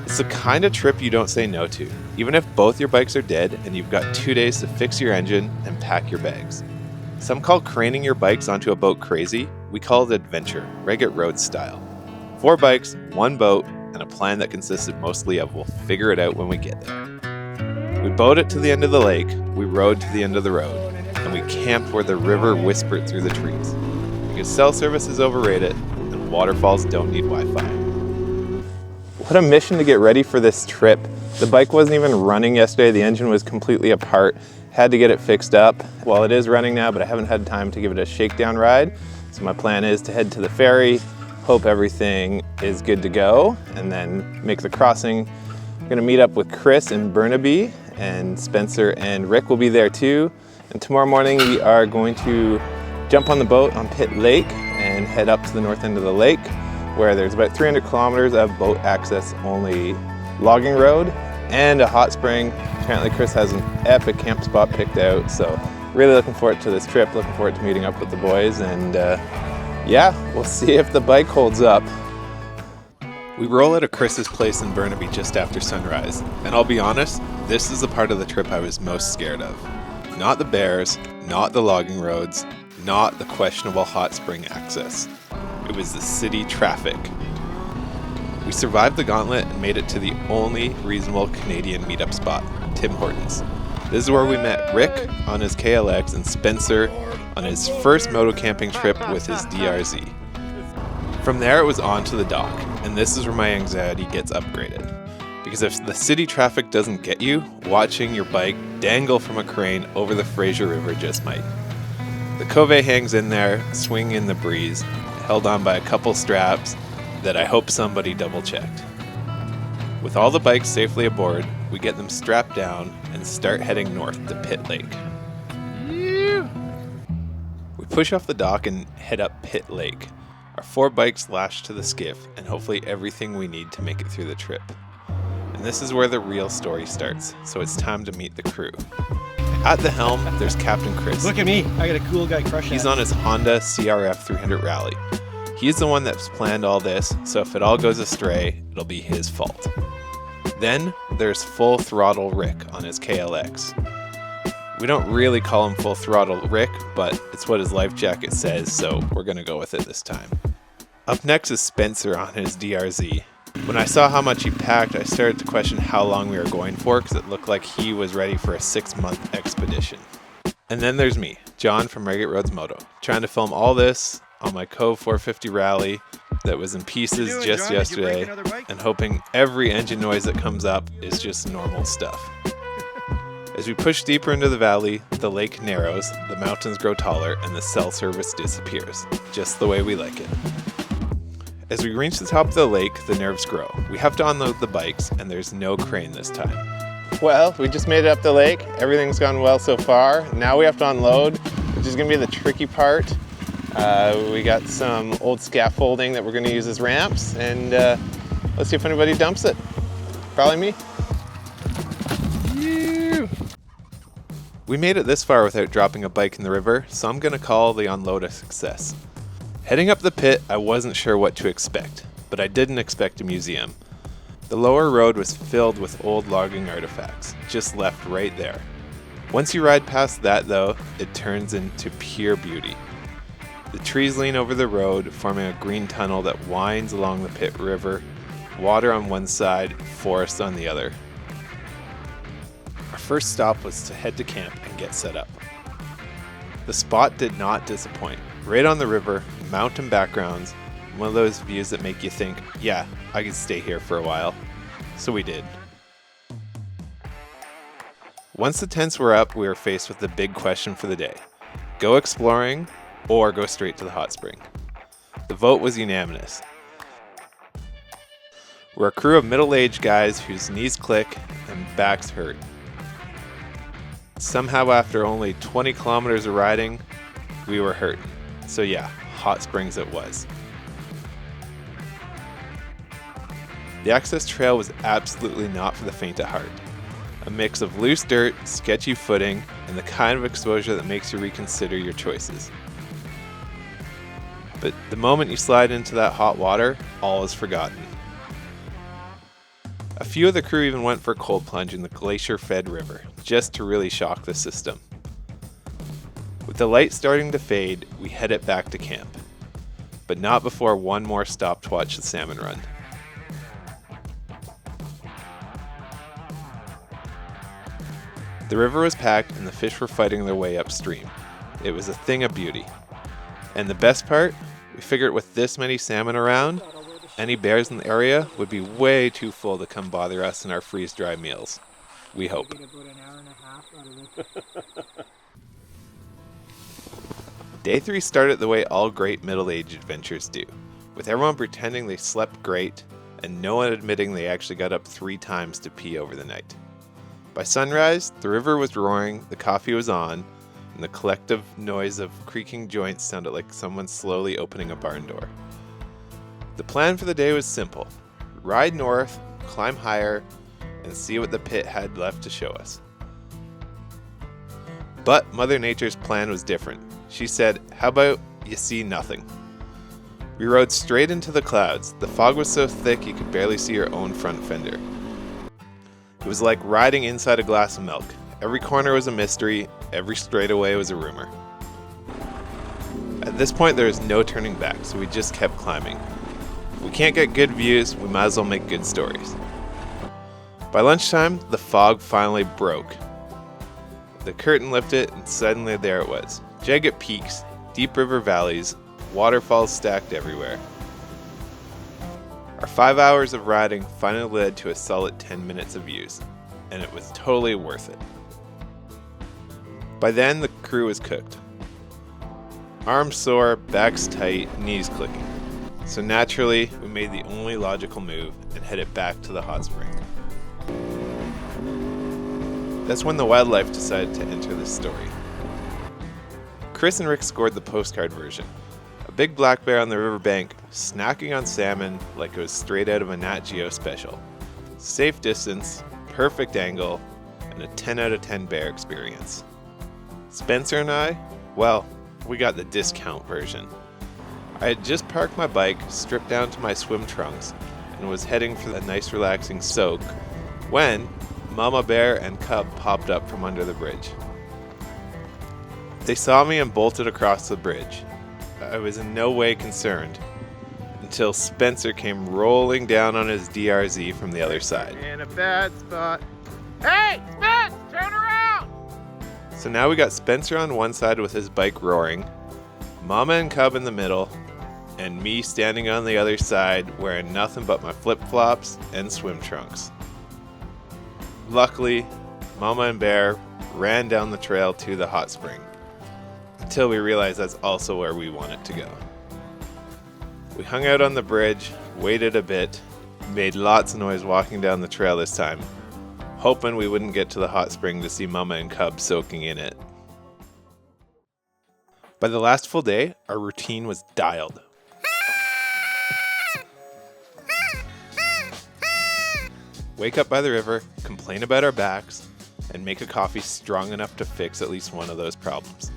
It's the kind of trip you don't say no to, even if both your bikes are dead and you've got 2 days to fix your engine and pack your bags. Some call craning your bikes onto a boat crazy. We call it adventure, backroads style. 4 bikes, 1 boat, and a plan that consisted mostly of we'll figure it out when we get there. We boated it to the end of the lake, we rode to the end of the road, and we camped where the river whispered through the trees. Because cell service is overrated and waterfalls don't need Wi-Fi. What a mission to get ready for this trip. The bike wasn't even running yesterday, the engine was completely apart. Had to get it fixed up. Well, it is running now, but I haven't had time to give it a shakedown ride. So my plan is to head to the ferry, hope everything is good to go, and then make the crossing. I'm gonna meet up with Chris in Burnaby, and Spencer and Rick will be there too. And tomorrow morning we are going to jump on the boat on Pitt Lake and head up to the north end of the lake, where there's about 300 kilometers of boat access only logging road and a hot spring. Apparently Chris has an epic camp spot picked out, so really looking forward to this trip, looking forward to meeting up with the boys, and yeah, we'll see if the bike holds up. We roll out of Chris's place in Burnaby just after sunrise, and I'll be honest, this is the part of the trip I was most scared of. Not the bears, not the logging roads, not the questionable hot spring access. It was the city traffic. We survived the gauntlet and made it to the only reasonable Canadian meetup spot, Tim Hortons. This is where we met Rick on his KLX and Spencer on his first moto camping trip with his DRZ. From there it was on to the dock, and this is where my anxiety gets upgraded. Because if the city traffic doesn't get you, watching your bike dangle from a crane over the Fraser River just might. The Cove hangs in there, swinging in the breeze, held on by a couple straps that I hope somebody double checked. With all the bikes safely aboard, we get them strapped down and start heading north to Pitt Lake. We push off the dock and head up Pitt Lake. Our 4 bikes lashed to the skiff and hopefully everything we need to make it through the trip. And this is where the real story starts, so it's time to meet the crew. At the helm, there's Captain Chris. Look at me, I got a cool guy crush. He's on his Honda CRF 300 Rally. He's the one that's planned all this, so if it all goes astray, it'll be his fault. Then there's Full Throttle Rick on his KLX. We don't really call him Full Throttle Rick, but it's what his life jacket says, so we're gonna go with it this time. Up next is Spencer on his DRZ. When I saw how much he packed, I started to question how long we were going for, because it looked like he was ready for a 6-month expedition. And then there's me, John from backroads Moto, trying to film all this on my Cove 450 Rally that was in pieces just yesterday, and hoping every engine noise that comes up is just normal stuff. As we push deeper into the valley, the lake narrows, the mountains grow taller, and the cell service disappears, just the way we like it. As we reach the top of the lake, the nerves grow. We have to unload the bikes, and there's no crane this time. Well, we just made it up the lake. Everything's gone well so far. Now we have to unload, which is gonna be the tricky part. We got some old scaffolding that we're gonna use as ramps, and let's see if anybody dumps it. Probably me. We made it this far without dropping a bike in the river, so I'm gonna call the unload a success. Heading up the pit, I wasn't sure what to expect, but I didn't expect a museum. The lower road was filled with old logging artifacts, just left right there. Once you ride past that though, it turns into pure beauty. The trees lean over the road, forming a green tunnel that winds along the Pitt River, water on one side, forest on the other. Our first stop was to head to camp and get set up. The spot did not disappoint. Right on the river, mountain backgrounds, one of those views that make you think, yeah, I could stay here for a while. So we did. Once the tents were up, we were faced with the big question for the day. Go exploring or go straight to the hot spring. The vote was unanimous. We're a crew of middle-aged guys whose knees click and backs hurt. Somehow after only 20 kilometers of riding, we were hurting. So yeah, hot springs it was. The access trail was absolutely not for the faint at heart. A mix of loose dirt, sketchy footing, and the kind of exposure that makes you reconsider your choices. But the moment you slide into that hot water, all is forgotten. A few of the crew even went for a cold plunge in the glacier-fed river, just to really shock the system. With the light starting to fade, we headed back to camp, but not before one more stop to watch the salmon run. The river was packed and the fish were fighting their way upstream. It was a thing of beauty. And the best part, we figured with this many salmon around, any bears in the area would be way too full to come bother us in our freeze-dry meals. We hope. Day 3 started the way all great middle-aged adventures do, with everyone pretending they slept great and no one admitting they actually got up 3 times to pee over the night. By sunrise, the river was roaring, the coffee was on, and the collective noise of creaking joints sounded like someone slowly opening a barn door. The plan for the day was simple: ride north, climb higher, and see what the pit had left to show us. But Mother Nature's plan was different. She said, "How about you see nothing?" We rode straight into the clouds. The fog was so thick you could barely see your own front fender. It was like riding inside a glass of milk. Every corner was a mystery, every straightaway was a rumor. At this point there was no turning back, so we just kept climbing. If we can't get good views, we might as well make good stories. By lunchtime, the fog finally broke. The curtain lifted and suddenly there it was. Jagged peaks, deep river valleys, waterfalls stacked everywhere. Our 5 hours of riding finally led to a solid 10 minutes of views, and it was totally worth it. By then, the crew was cooked. Arms sore, backs tight, knees clicking. So naturally, we made the only logical move and headed back to the hot spring. That's when the wildlife decided to enter the story. Chris and Rick scored the postcard version. A big black bear on the riverbank, snacking on salmon like it was straight out of a Nat Geo special. Safe distance, perfect angle, and a 10 out of 10 bear experience. Spencer and I, well, we got the discount version. I had just parked my bike, stripped down to my swim trunks, and was heading for a nice relaxing soak when Mama Bear and Cub popped up from under the bridge. They saw me and bolted across the bridge. I was in no way concerned until Spencer came rolling down on his DRZ from the other side. In a bad spot. Hey, Spence, turn around! So now we got Spencer on one side with his bike roaring, Mama and Cub in the middle, and me standing on the other side wearing nothing but my flip-flops and swim trunks. Luckily, Mama and Bear ran down the trail to the hot spring, until we realized that's also where we wanted to go. We hung out on the bridge, waited a bit, made lots of noise walking down the trail this time, hoping we wouldn't get to the hot spring to see Mama and Cub soaking in it. By the last full day, our routine was dialed. Wake up by the river, complain about our backs, and make a coffee strong enough to fix at least one of those problems.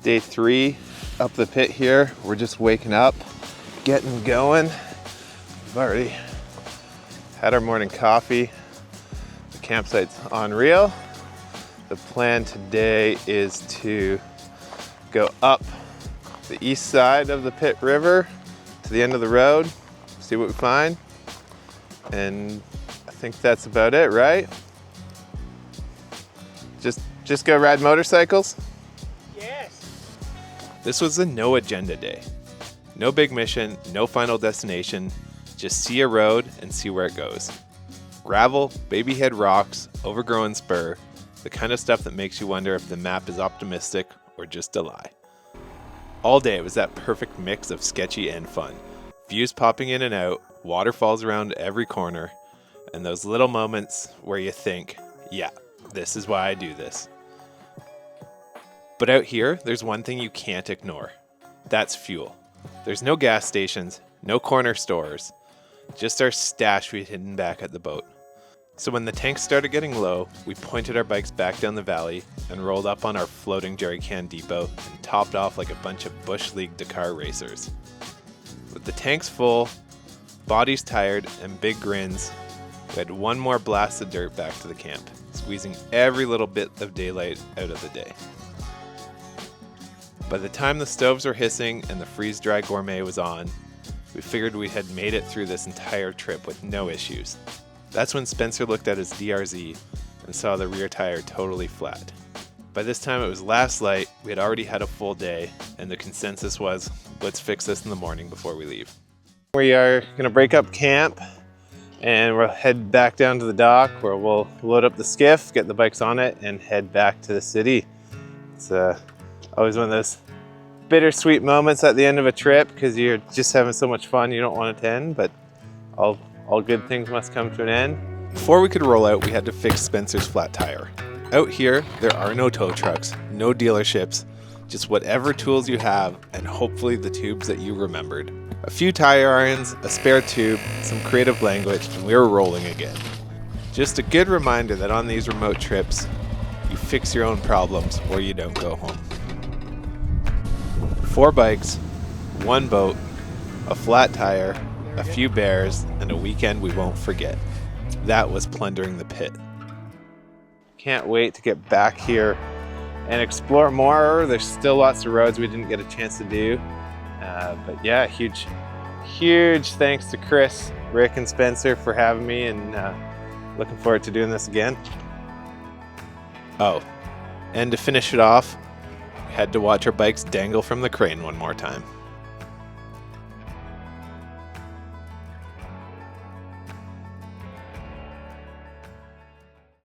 Day 3, up the pit here. We're just waking up, getting going. We've already had our morning coffee. The campsite's unreal. The plan today is to go up the east side of the Pitt River to the end of the road, see what we find, and I think that's about it, right? Just go ride motorcycles? Yes. This was a no agenda day. No big mission, no final destination, just see a road and see where it goes. Gravel, baby head rocks, overgrown spur, the kind of stuff that makes you wonder if the map is optimistic or just a lie. All day it was that perfect mix of sketchy and fun. Views popping in and out, waterfalls around every corner, and those little moments where you think, yeah, this is why I do this. But out here, there's one thing you can't ignore. That's fuel. There's no gas stations, no corner stores, just our stash we'd hidden back at the boat. So when the tanks started getting low, we pointed our bikes back down the valley and rolled up on our floating jerry can depot and topped off like a bunch of Bush League Dakar racers. With the tanks full, bodies tired, and big grins, We had one more blast of dirt back to the camp, squeezing every little bit of daylight out of the day. By the time the stoves were hissing and the freeze-dry gourmet was on, we figured we had made it through this entire trip with no issues. That's when Spencer looked at his DRZ and saw the rear tire totally flat. By this time it was last light, we had already had a full day, and the consensus was, let's fix this in the morning before we leave. We are going to break up camp, and we'll head back down to the dock where we'll load up the skiff, get the bikes on it, and head back to the city. It's always one of those bittersweet moments at the end of a trip because you're just having so much fun you don't want it to end, but all good things must come to an end. Before we could roll out, we had to fix Spencer's flat tire. Out here, there are no tow trucks, no dealerships, just whatever tools you have and hopefully the tubes that you remembered. A few tire irons, a spare tube, some creative language, and we were rolling again. Just a good reminder that on these remote trips, you fix your own problems or you don't go home. 4 bikes, 1 boat, a flat tire, a few bears, and a weekend we won't forget. That was plundering the pit. Can't wait to get back here and explore more. There's still lots of roads we didn't get a chance to do. But yeah, huge thanks to Chris, Rick, and Spencer for having me, and looking forward to doing this again. Oh, and to finish it off, we had to watch our bikes dangle from the crane one more time.